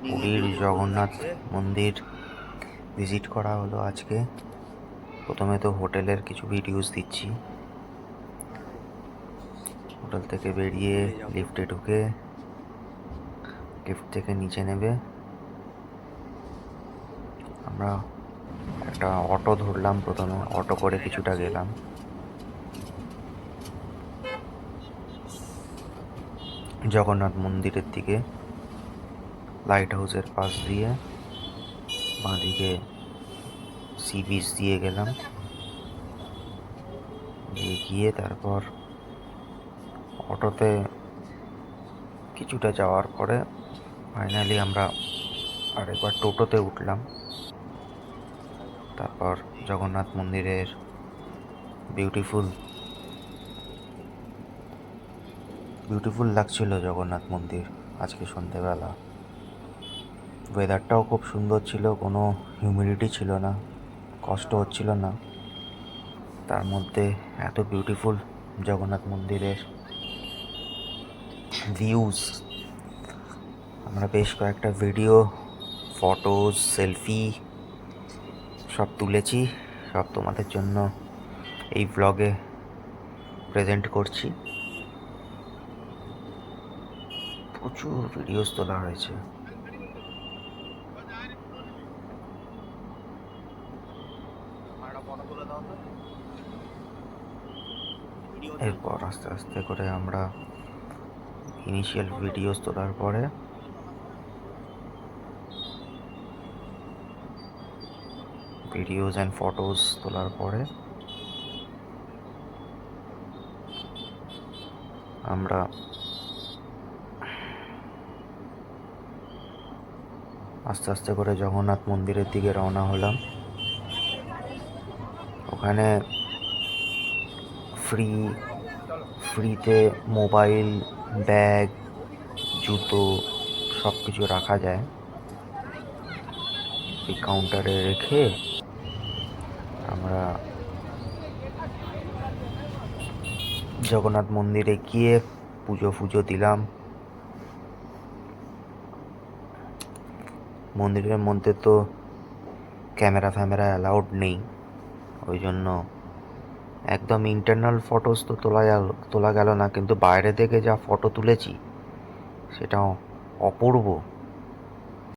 পুরীর জগন্নাথ মন্দির ভিজিট করা হলো আজকে। প্রথমে তো হোটেলের কিছু ভিডিওস দিচ্ছি। হোটেল থেকে বেরিয়ে লিফটে ঢুকে লিফট থেকে নিচে নেবে আমরা একটা অটো ধরলাম। প্রথমে অটো করে কিছুটা গেলাম। জগন্নাথ মন্দিরের দিকে লাইট হাউসের পাশ দিয়ে বাঁদিকে সি বিচ দিয়ে গেলাম। গিয়ে তারপর অটোতে কিছুটা যাওয়ার পরে ফাইনালি আমরা আরেকবার টোটোতে উঠলাম। তারপর জগন্নাথ মন্দিরের বিউটিফুল লাগছিল জগন্নাথ মন্দির আজকে সন্ধেবেলা। ওয়েদারটাও খুব সুন্দর ছিল, কোনো হিউমিডিটি ছিল না, কষ্ট হচ্ছিল না। তার মধ্যে এত বিউটিফুল জগন্নাথ মন্দিরের ভিউজ। আমরা বেশ কয়েকটা ভিডিও, ফটোজ, সেলফি সব তুলেছি। সব তোমাদের জন্য এই ব্লগে প্রেজেন্ট করছি। প্রচুর ভিডিওস তোলা হয়েছে। এরপর আস্তে আস্তে করে আমরা ইনিশিয়াল ভিডিওস তোলার পরে ভিডিওস অ্যান্ড ফটোস তোলার পরে আমরা আস্তে আস্তে করে জগন্নাথ মন্দিরের দিকে রওনা হলাম। ওখানে ফ্রিতে মোবাইল, ব্যাগ, জুতো সব কিছু রাখা যায়। এই কাউন্টারে রেখে আমরা জগন্নাথ মন্দিরে গিয়ে পুজো দিলাম। মন্দিরের মধ্যে তো ক্যামেরা অ্যালাউড নেই, ওই জন্য একদম ইন্টারনাল ফটোস তো তোলা গেল না, কিন্তু বাইরে থেকে যা ফটো তুলেছি সেটাও অপূর্ব।